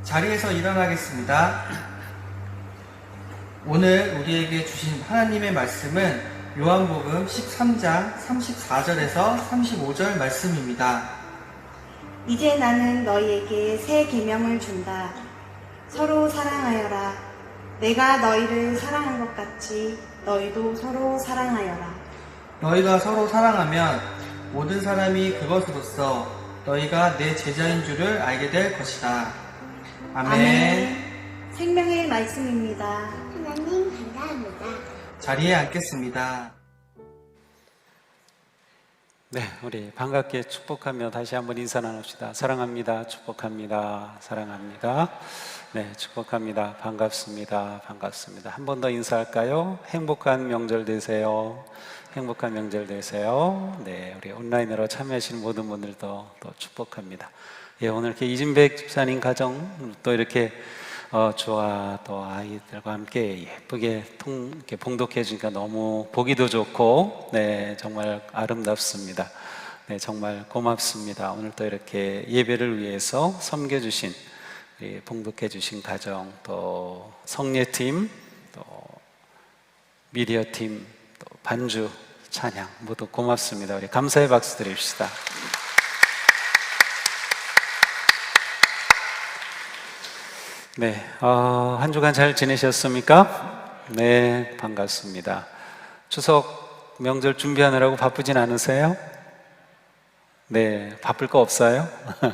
자리에서 일어나겠습니다. 오늘 우리에게 주신 하나님의 말씀은 요한복음 13장 34절에서 35절 말씀입니다. 이제 나는 너희에게 새 계명을 준다. 서로 사랑하여라. 내가 너희를 사랑한 것 같이 너희도 서로 사랑하여라. 너희가 서로 사랑하면 모든 사람이 그것으로써 너희가 내 제자인 줄을 알게 될 것이다. 아멘. 생명의 말씀입니다. 하나님 감사합니다. 자리에 앉겠습니다. 네, 우리 반갑게 축복하며 다시 한번 인사 나눕시다. 사랑합니다. 축복합니다. 사랑합니다. 네, 축복합니다. 반갑습니다. 반갑습니다. 한 번 더 인사할까요? 행복한 명절 되세요. 행복한 명절 되세요. 네, 우리 온라인으로 참여하시는 모든 분들도 또 축복합니다. 예, 오늘 이렇게 이진백 집사님 가정 또 이렇게 저와 또 아이들과 함께 예쁘게 이렇게 봉독해 주니까 너무 보기도 좋고, 네, 정말 아름답습니다. 네, 정말 고맙습니다. 오늘 또 이렇게 예배를 위해서 섬겨주신, 봉독해 주신 가정, 또 성례팀, 또 미디어팀, 또 반주, 찬양 모두 고맙습니다. 우리 감사의 박수 드립시다. 네, 한 주간 잘 지내셨습니까? 네, 반갑습니다. 추석 명절 준비하느라고 바쁘진 않으세요? 네, 바쁠 거 없어요?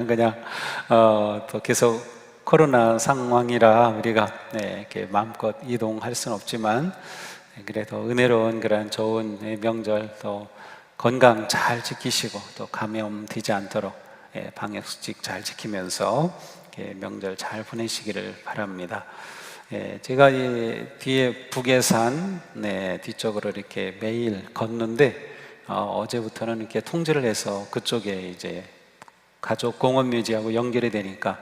그냥 또 계속 코로나 상황이라 우리가 이렇게 마음껏 이동할 수는 없지만 그래도 은혜로운 그런 좋은 명절, 또 건강 잘 지키시고 또 감염 되지 않도록 방역수칙 잘 지키면서 명절 잘 보내시기를 바랍니다. 제가 뒤에 북해산 뒤쪽으로 이렇게 매일 걷는데 어제부터는 이렇게 통제를 해서 그쪽에 이제 가족 공원묘지하고 연결이 되니까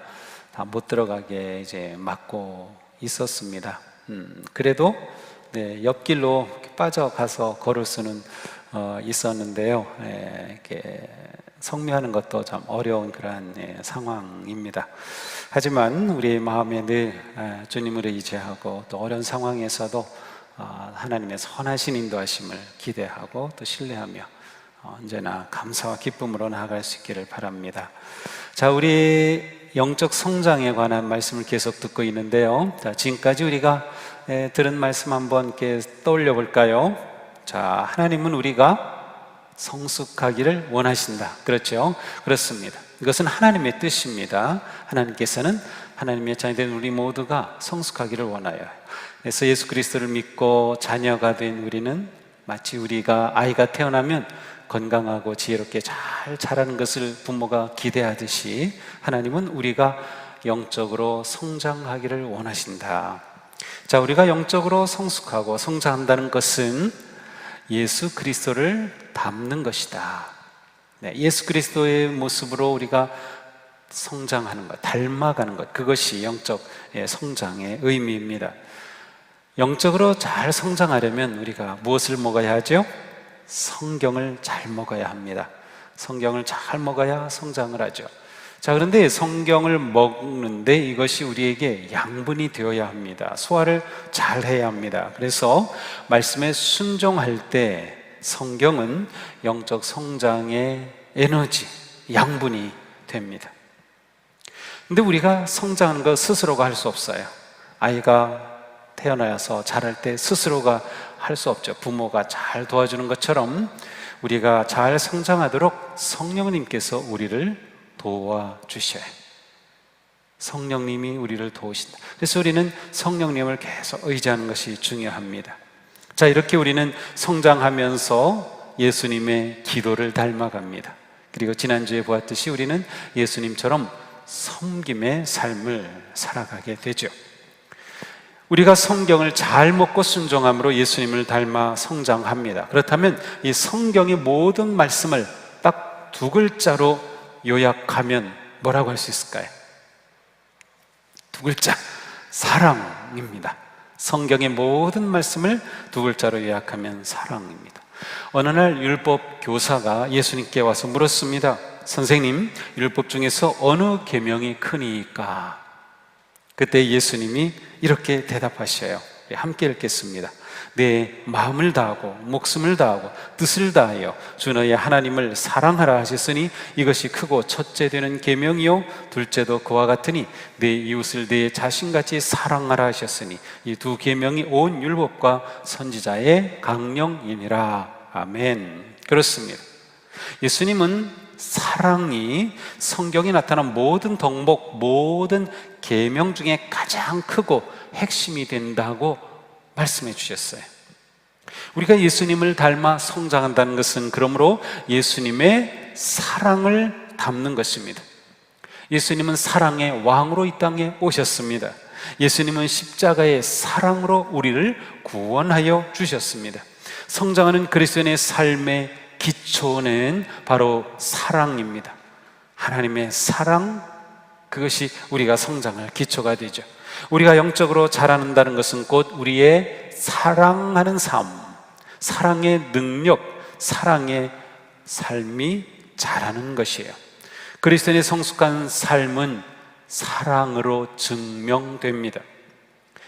다 못 들어가게 이제 막고 있었습니다. 그래도 옆길로 빠져가서 걸을 수는 있었는데요. 이렇게 성묘하는 것도 참 어려운 그런 상황입니다. 하지만 우리의 마음에 늘 주님을 의지하고 또 어려운 상황에서도 하나님의 선하신 인도하심을 기대하고 또 신뢰하며 언제나 감사와 기쁨으로 나아갈 수 있기를 바랍니다. 자, 우리 영적 성장에 관한 말씀을 계속 듣고 있는데요. 자, 지금까지 우리가 들은 말씀 한번 이렇게 떠올려 볼까요? 자, 하나님은 우리가 성숙하기를 원하신다. 그렇죠? 그렇습니다. 이것은 하나님의 뜻입니다. 하나님께서는 하나님의 자녀된 우리 모두가 성숙하기를 원하여. 그래서 예수 그리스도를 믿고 자녀가 된 우리는 마치 우리가 아이가 태어나면 건강하고 지혜롭게 잘 자라는 것을 부모가 기대하듯이 하나님은 우리가 영적으로 성장하기를 원하신다. 자, 우리가 영적으로 성숙하고 성장한다는 것은 예수 그리스도를 닮는 것이다. 예수 그리스도의 모습으로 우리가 성장하는 것, 닮아가는 것, 그것이 영적 성장의 의미입니다. 영적으로 잘 성장하려면 우리가 무엇을 먹어야 하죠? 성경을 잘 먹어야 합니다. 성경을 잘 먹어야 성장을 하죠. 자, 그런데 성경을 먹는데 이것이 우리에게 양분이 되어야 합니다. 소화를 잘 해야 합니다. 그래서 말씀에 순종할 때 성경은 영적 성장의 에너지, 양분이 됩니다. 근데 우리가 성장하는 것 스스로가 할 수 없어요. 아이가 태어나서 자랄 때 스스로가 할 수 없죠. 부모가 잘 도와주는 것처럼 우리가 잘 성장하도록 성령님께서 우리를 도와주셔요. 성령님이 우리를 도우신다. 그래서 우리는 성령님을 계속 의지하는 것이 중요합니다. 자, 이렇게 우리는 성장하면서 예수님의 기도를 닮아갑니다. 그리고 지난주에 보았듯이 우리는 예수님처럼 섬김의 삶을 살아가게 되죠. 우리가 성경을 잘 먹고 순종함으로 예수님을 닮아 성장합니다. 그렇다면 이 성경의 모든 말씀을 딱 두 글자로 요약하면 뭐라고 할 수 있을까요? 두 글자, 사랑입니다. 성경의 모든 말씀을 두 글자로 요약하면 사랑입니다. 어느 날 율법 교사가 예수님께 와서 물었습니다. 선생님, 율법 중에서 어느 계명이 크니까? 그때 예수님이 이렇게 대답하셔요. 함께 읽겠습니다. 내 마음을 다하고 목숨을 다하고 뜻을 다하여 주 너의 하나님을 사랑하라 하셨으니 이것이 크고 첫째 되는 계명이요 둘째도 그와 같으니 내 이웃을 내 자신같이 사랑하라 하셨으니 이 두 계명이 온 율법과 선지자의 강령이니라. 아멘. 그렇습니다. 예수님은 사랑이 성경에 나타난 모든 덕목, 모든 계명 중에 가장 크고 핵심이 된다고 말씀해 주셨어요. 우리가 예수님을 닮아 성장한다는 것은 그러므로 예수님의 사랑을 담는 것입니다. 예수님은 사랑의 왕으로 이 땅에 오셨습니다. 예수님은 십자가의 사랑으로 우리를 구원하여 주셨습니다. 성장하는 그리스도인의 삶의 기초는 바로 사랑입니다. 하나님의 사랑, 그것이 우리가 성장할 기초가 되죠. 우리가 영적으로 자라는다는 것은 곧 우리의 사랑하는 삶, 사랑의 능력, 사랑의 삶이 자라는 것이에요. 그리스도인의 성숙한 삶은 사랑으로 증명됩니다.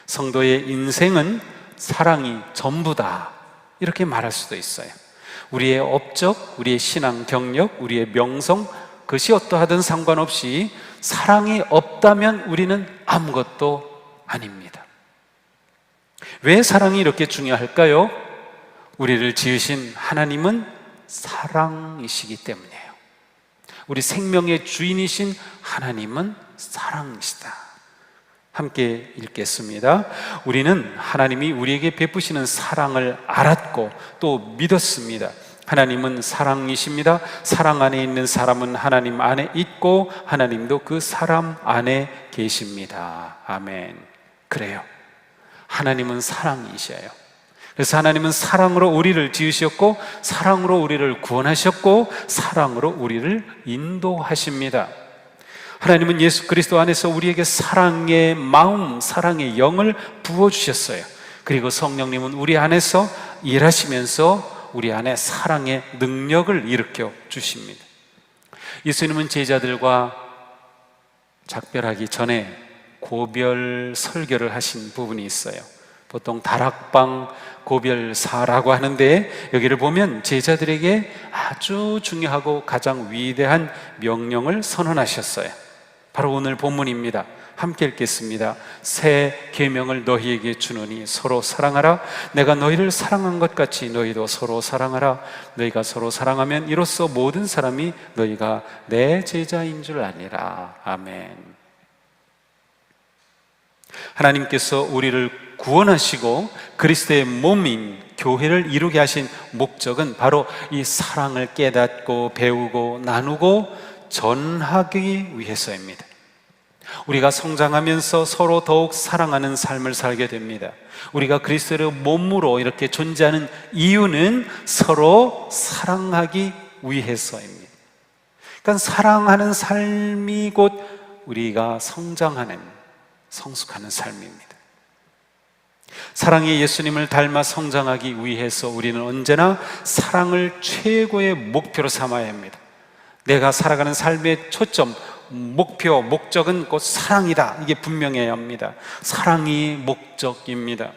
성도의 인생은 사랑이 전부다, 이렇게 말할 수도 있어요. 우리의 업적, 우리의 신앙 경력, 우리의 명성, 그것이 어떠하든 상관없이 사랑이 없다면 우리는 아무것도 아닙니다. 왜 사랑이 이렇게 중요할까요? 우리를 지으신 하나님은 사랑이시기 때문이에요. 우리 생명의 주인이신 하나님은 사랑이시다. 함께 읽겠습니다. 우리는 하나님이 우리에게 베푸시는 사랑을 알았고 또 믿었습니다. 하나님은 사랑이십니다. 사랑 안에 있는 사람은 하나님 안에 있고 하나님도 그 사람 안에 계십니다. 아멘. 그래요. 하나님은 사랑이셔요. 그래서 하나님은 사랑으로 우리를 지으셨고 사랑으로 우리를 구원하셨고 사랑으로 우리를 인도하십니다. 하나님은 예수 그리스도 안에서 우리에게 사랑의 마음, 사랑의 영을 부어주셨어요. 그리고 성령님은 우리 안에서 일하시면서 우리 안에 사랑의 능력을 일으켜 주십니다. 예수님은 제자들과 작별하기 전에 고별 설교를 하신 부분이 있어요. 보통 다락방 고별사라고 하는데 여기를 보면 제자들에게 아주 중요하고 가장 위대한 명령을 선언하셨어요. 바로 오늘 본문입니다. 함께 읽겠습니다. 새 계명을 너희에게 주노니 서로 사랑하라. 내가 너희를 사랑한 것 같이 너희도 서로 사랑하라. 너희가 서로 사랑하면 이로써 모든 사람이 너희가 내 제자인 줄 아니라. 아멘. 하나님께서 우리를 구원하시고 그리스도의 몸인 교회를 이루게 하신 목적은 바로 이 사랑을 깨닫고 배우고 나누고 전하기 위해서입니다. 우리가 성장하면서 서로 더욱 사랑하는 삶을 살게 됩니다. 우리가 그리스도의 몸으로 이렇게 존재하는 이유는 서로 사랑하기 위해서입니다. 그러니까 사랑하는 삶이 곧 우리가 성장하는, 성숙하는 삶입니다. 사랑의 예수님을 닮아 성장하기 위해서 우리는 언제나 사랑을 최고의 목표로 삼아야 합니다. 내가 살아가는 삶의 초점, 목표, 목적은 곧 사랑이다. 이게 분명해야 합니다. 사랑이 목적입니다.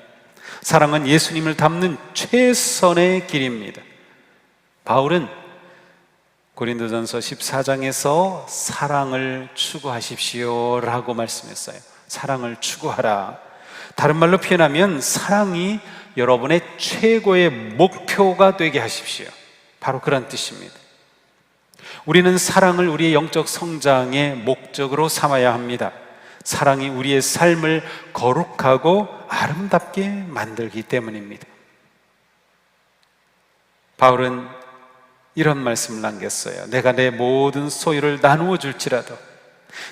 사랑은 예수님을 닮는 최선의 길입니다. 바울은 고린도전서 14장에서 사랑을 추구하십시오 라고 말씀했어요. 사랑을 추구하라. 다른 말로 표현하면 사랑이 여러분의 최고의 목표가 되게 하십시오. 바로 그런 뜻입니다. 우리는 사랑을 우리의 영적 성장의 목적으로 삼아야 합니다. 사랑이 우리의 삶을 거룩하고 아름답게 만들기 때문입니다. 바울은 이런 말씀을 남겼어요. 내가 내 모든 소유를 나누어 줄지라도,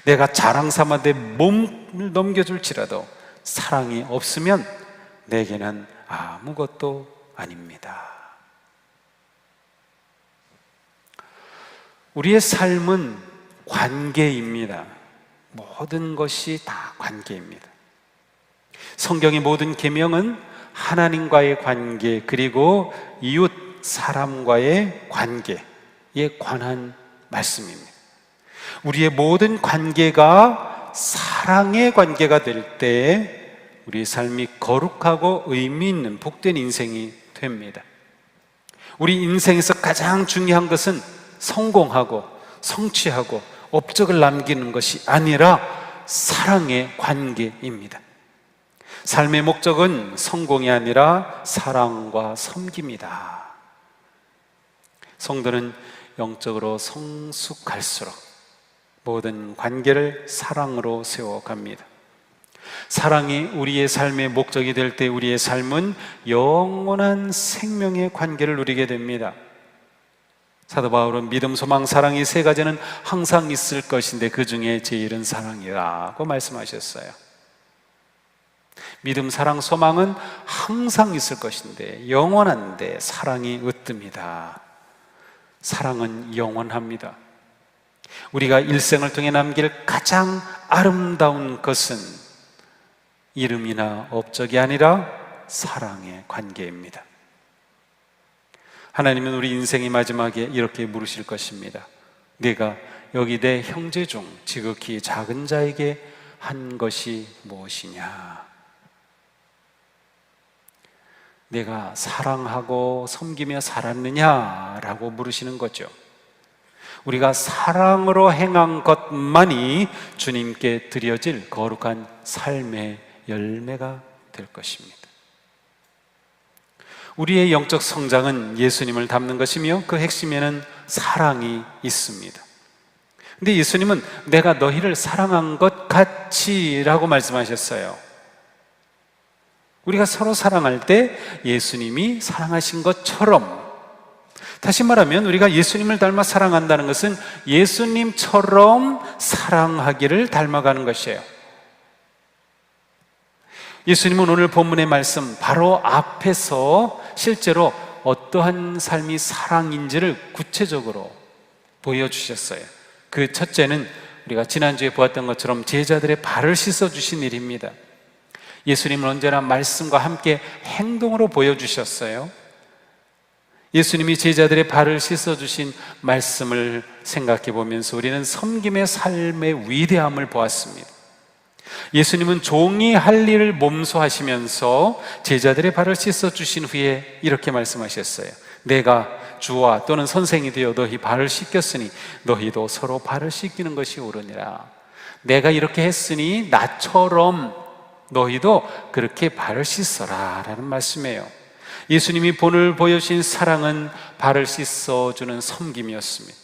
내가 자랑 삼아 내 몸을 넘겨줄지라도 사랑이 없으면 내게는 아무것도 아닙니다. 우리의 삶은 관계입니다. 모든 것이 다 관계입니다. 성경의 모든 계명은 하나님과의 관계 그리고 이웃 사람과의 관계에 관한 말씀입니다. 우리의 모든 관계가 사랑의 관계가 될 때 우리 삶이 거룩하고 의미 있는 복된 인생이 됩니다. 우리 인생에서 가장 중요한 것은 성공하고 성취하고 업적을 남기는 것이 아니라 사랑의 관계입니다. 삶의 목적은 성공이 아니라 사랑과 섬김이다. 성도는 영적으로 성숙할수록 모든 관계를 사랑으로 세워갑니다. 사랑이 우리의 삶의 목적이 될 때 우리의 삶은 영원한 생명의 관계를 누리게 됩니다. 사도 바울은 믿음, 소망, 사랑이 세 가지는 항상 있을 것인데 그 중에 제일은 사랑이라고 말씀하셨어요. 믿음, 사랑, 소망은 항상 있을 것인데 영원한데 사랑이 으뜸이다. 사랑은 영원합니다. 우리가 일생을 통해 남길 가장 아름다운 것은 이름이나 업적이 아니라 사랑의 관계입니다. 하나님은 우리 인생의 마지막에 이렇게 물으실 것입니다. 네가 여기 내 형제 중 지극히 작은 자에게 한 것이 무엇이냐? 내가 사랑하고 섬기며 살았느냐라고 물으시는 거죠. 우리가 사랑으로 행한 것만이 주님께 드려질 거룩한 삶의 열매가 될 것입니다. 우리의 영적 성장은 예수님을 닮는 것이며 그 핵심에는 사랑이 있습니다. 근데 예수님은 내가 너희를 사랑한 것 같이 라고 말씀하셨어요. 우리가 서로 사랑할 때 예수님이 사랑하신 것처럼, 다시 말하면 우리가 예수님을 닮아 사랑한다는 것은 예수님처럼 사랑하기를 닮아가는 것이에요. 예수님은 오늘 본문의 말씀 바로 앞에서 실제로 어떠한 삶이 사랑인지를 구체적으로 보여주셨어요. 그 첫째는 우리가 지난주에 보았던 것처럼 제자들의 발을 씻어주신 일입니다. 예수님은 언제나 말씀과 함께 행동으로 보여주셨어요. 예수님이 제자들의 발을 씻어주신 말씀을 생각해 보면서 우리는 섬김의 삶의 위대함을 보았습니다. 예수님은 종이 할 일을 몸소 하시면서 제자들의 발을 씻어주신 후에 이렇게 말씀하셨어요. 내가 주와 또는 선생이 되어 너희 발을 씻겼으니 너희도 서로 발을 씻기는 것이 옳으니라. 내가 이렇게 했으니 나처럼 너희도 그렇게 발을 씻어라 라는 말씀이에요. 예수님이 본을 보여주신 사랑은 발을 씻어주는 섬김이었습니다.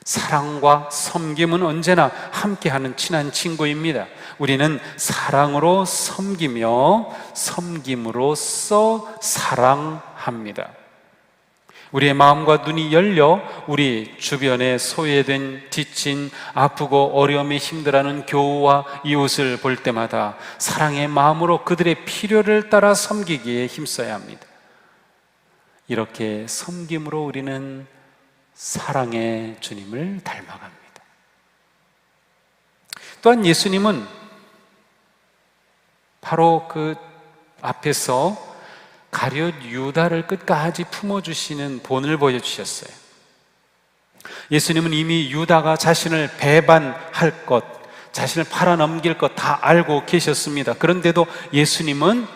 사랑과 섬김은 언제나 함께하는 친한 친구입니다. 우리는 사랑으로 섬기며 섬김으로써 사랑합니다. 우리의 마음과 눈이 열려 우리 주변에 소외된, 지친, 아프고 어려움에 힘들어하는 교우와 이웃을 볼 때마다 사랑의 마음으로 그들의 필요를 따라 섬기기에 힘써야 합니다. 이렇게 섬김으로 우리는 사랑의 주님을 닮아갑니다. 또한 예수님은 바로 그 앞에서 가룟 유다를 끝까지 품어주시는 본을 보여주셨어요. 예수님은 이미 유다가 자신을 배반할 것, 자신을 팔아넘길 것 다 알고 계셨습니다. 그런데도 예수님은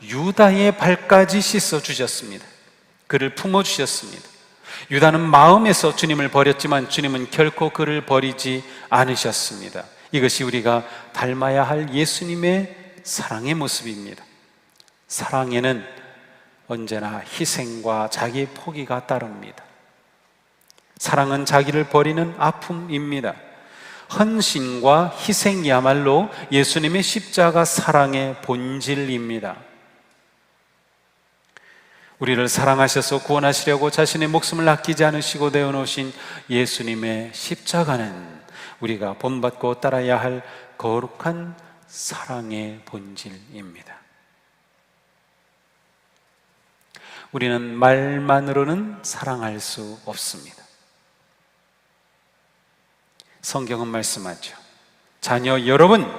유다의 발까지 씻어주셨습니다. 그를 품어주셨습니다. 유다는 마음에서 주님을 버렸지만 주님은 결코 그를 버리지 않으셨습니다. 이것이 우리가 닮아야 할 예수님의 사랑의 모습입니다. 사랑에는 언제나 희생과 자기 포기가 따릅니다. 사랑은 자기를 버리는 아픔입니다. 헌신과 희생이야말로 예수님의 십자가 사랑의 본질입니다. 우리를 사랑하셔서 구원하시려고 자신의 목숨을 아끼지 않으시고 내어놓으신 예수님의 십자가는 우리가 본받고 따라야 할 거룩한 사랑의 본질입니다. 우리는 말만으로는 사랑할 수 없습니다. 성경은 말씀하죠. 자녀 여러분,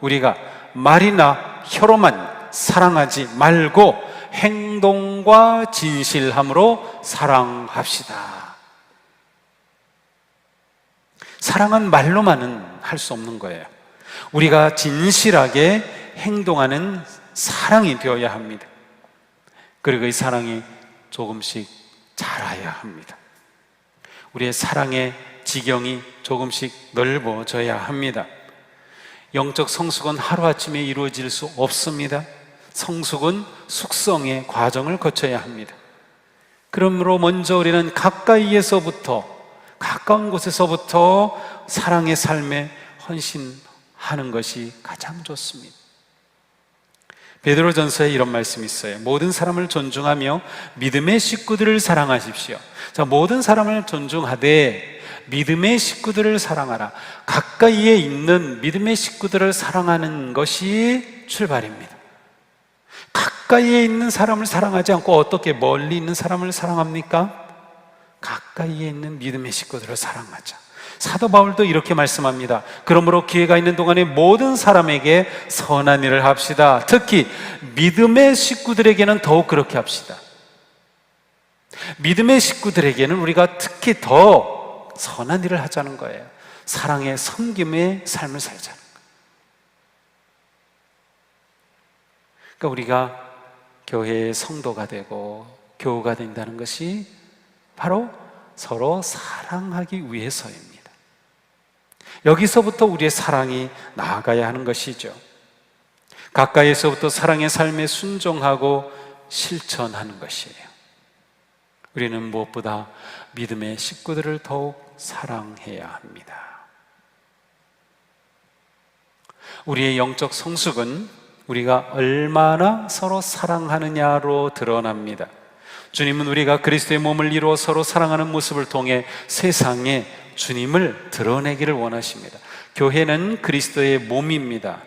우리가 말이나 혀로만 사랑하지 말고 행동과 진실함으로 사랑합시다. 사랑은 말로만은 할 수 없는 거예요. 우리가 진실하게 행동하는 사랑이 되어야 합니다. 그리고 이 사랑이 조금씩 자라야 합니다. 우리의 사랑의 지경이 조금씩 넓어져야 합니다. 영적 성숙은 하루아침에 이루어질 수 없습니다. 성숙은 숙성의 과정을 거쳐야 합니다. 그러므로 먼저 우리는 가까운 곳에서부터 사랑의 삶에 헌신하는 것이 가장 좋습니다. 베드로전서에 이런 말씀이 있어요. 모든 사람을 존중하며 믿음의 식구들을 사랑하십시오. 자, 모든 사람을 존중하되 믿음의 식구들을 사랑하라. 가까이에 있는 믿음의 식구들을 사랑하는 것이 출발입니다. 가까이에 있는 사람을 사랑하지 않고 어떻게 멀리 있는 사람을 사랑합니까? 가까이에 있는 믿음의 식구들을 사랑하자. 사도 바울도 이렇게 말씀합니다. 그러므로 기회가 있는 동안에 모든 사람에게 선한 일을 합시다. 특히 믿음의 식구들에게는 더욱 그렇게 합시다. 믿음의 식구들에게는 우리가 특히 더 선한 일을 하자는 거예요. 사랑의 섬김의 삶을 살자는 거예요. 그러니까 우리가 교회의 성도가 되고 교우가 된다는 것이 바로 서로 사랑하기 위해서입니다. 여기서부터 우리의 사랑이 나아가야 하는 것이죠. 가까이에서부터 사랑의 삶에 순종하고 실천하는 것이에요. 우리는 무엇보다 믿음의 식구들을 더욱 사랑해야 합니다. 우리의 영적 성숙은 우리가 얼마나 서로 사랑하느냐로 드러납니다. 주님은 우리가 그리스도의 몸을 이루어 서로 사랑하는 모습을 통해 세상에 주님을 드러내기를 원하십니다. 교회는 그리스도의 몸입니다.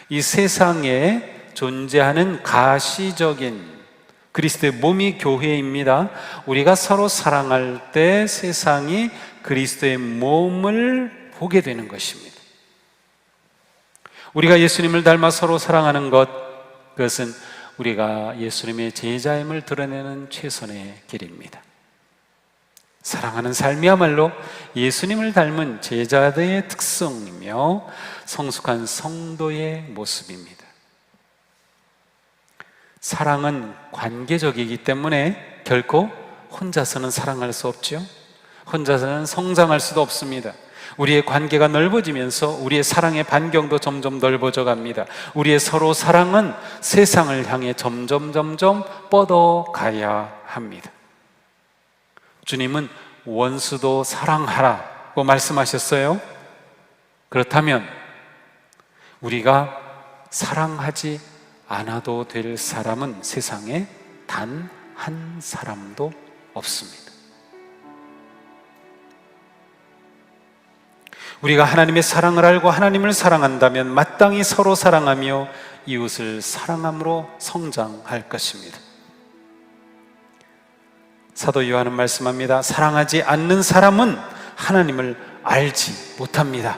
이 세상에 존재하는 가시적인 그리스도의 몸이 교회입니다. 우리가 서로 사랑할 때 세상이 그리스도의 몸을 보게 되는 것입니다. 우리가 예수님을 닮아 서로 사랑하는 것, 그것은 우리가 예수님의 제자임을 드러내는 최선의 길입니다. 사랑하는 삶이야말로 예수님을 닮은 제자들의 특성이며 성숙한 성도의 모습입니다. 사랑은 관계적이기 때문에 결코 혼자서는 사랑할 수 없죠. 혼자서는 성장할 수도 없습니다. 우리의 관계가 넓어지면서 우리의 사랑의 반경도 점점 넓어져 갑니다. 우리의 서로 사랑은 세상을 향해 점점 뻗어가야 합니다. 주님은 원수도 사랑하라고 말씀하셨어요. 그렇다면 우리가 사랑하지 않아도 될 사람은 세상에 단 한 사람도 없습니다. 우리가 하나님의 사랑을 알고 하나님을 사랑한다면 마땅히 서로 사랑하며 이웃을 사랑함으로 성장할 것입니다. 사도 요한은 말씀합니다. 사랑하지 않는 사람은 하나님을 알지 못합니다.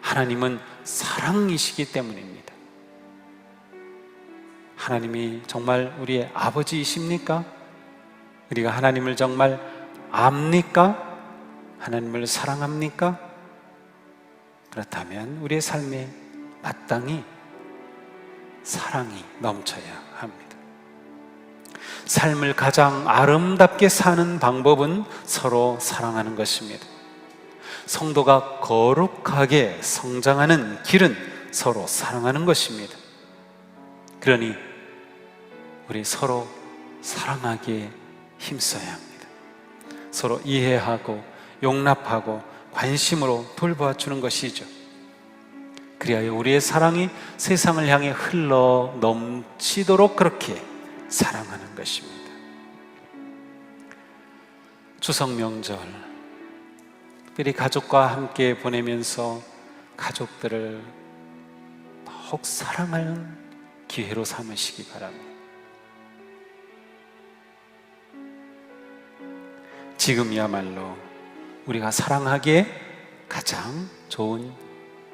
하나님은 사랑이시기 때문입니다. 하나님이 정말 우리의 아버지이십니까? 우리가 하나님을 정말 압니까? 하나님을 사랑합니까? 그렇다면 우리의 삶에 마땅히 사랑이 넘쳐야 합니다. 삶을 가장 아름답게 사는 방법은 서로 사랑하는 것입니다. 성도가 거룩하게 성장하는 길은 서로 사랑하는 것입니다. 그러니 우리 서로 사랑하기에 힘써야 합니다. 서로 이해하고 용납하고 관심으로 돌보아 주는 것이죠. 그리하여 우리의 사랑이 세상을 향해 흘러 넘치도록 그렇게 사랑하는 것입니다. 추석 명절 특별히 가족과 함께 보내면서 가족들을 더욱 사랑하는 기회로 삼으시기 바랍니다. 지금이야말로 우리가 사랑하기에 가장 좋은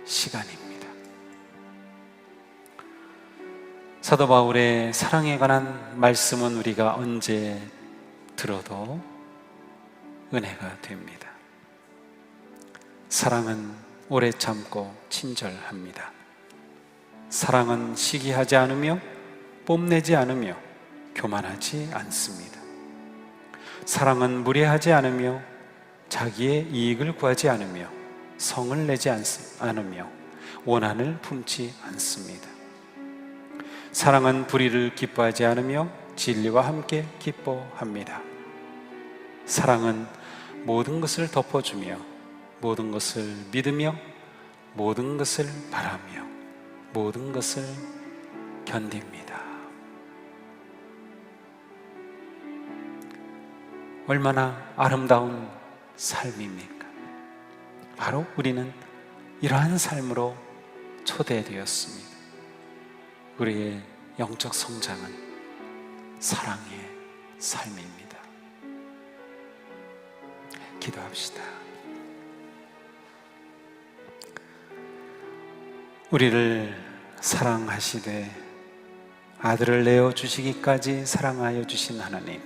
시간입니다. 사도 바울의 사랑에 관한 말씀은 우리가 언제 들어도 은혜가 됩니다. 사랑은 오래 참고 친절합니다. 사랑은 시기하지 않으며 뽐내지 않으며 교만하지 않습니다. 사랑은 무례하지 않으며 자기의 이익을 구하지 않으며 성을 내지 않으며 원한을 품지 않습니다. 사랑은 불의를 기뻐하지 않으며 진리와 함께 기뻐합니다. 사랑은 모든 것을 덮어주며 모든 것을 믿으며 모든 것을 바라며 모든 것을 견딥니다. 얼마나 아름다운 삶입니까? 바로 우리는 이러한 삶으로 초대되었습니다. 우리의 영적 성장은 사랑의 삶입니다. 기도합시다. 우리를 사랑하시되 아들을 내어주시기까지 사랑하여 주신 하나님,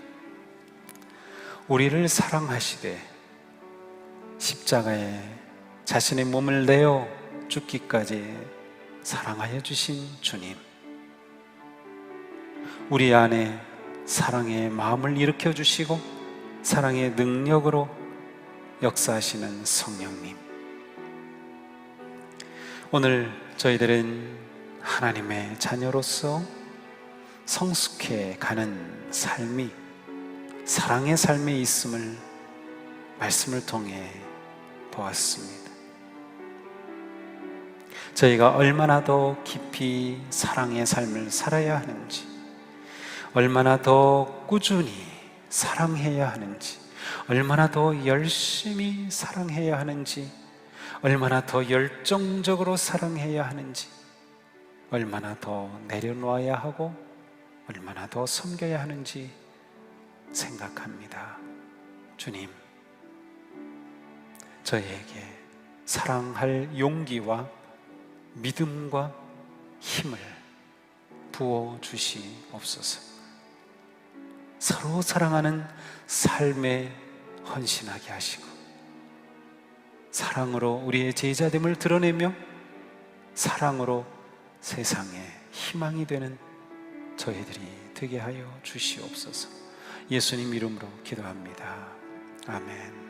우리를 사랑하시되 십자가에 자신의 몸을 내어 죽기까지 사랑하여 주신 주님, 우리 안에 사랑의 마음을 일으켜 주시고 사랑의 능력으로 역사하시는 성령님, 오늘 저희들은 하나님의 자녀로서 성숙해 가는 삶이 사랑의 삶에 있음을 말씀을 통해 보았습니다. 저희가 얼마나 더 깊이 사랑의 삶을 살아야 하는지, 얼마나 더 꾸준히 사랑해야 하는지, 얼마나 더 열심히 사랑해야 하는지, 얼마나 더 열정적으로 사랑해야 하는지, 얼마나 더 내려놓아야 하고 얼마나 더 섬겨야 하는지 생각합니다. 주님, 저희에게 사랑할 용기와 믿음과 힘을 부어주시옵소서. 서로 사랑하는 삶에 헌신하게 하시고 사랑으로 우리의 제자됨을 드러내며 사랑으로 세상에 희망이 되는 저희들이 되게 하여 주시옵소서. 예수님 이름으로 기도합니다. 아멘.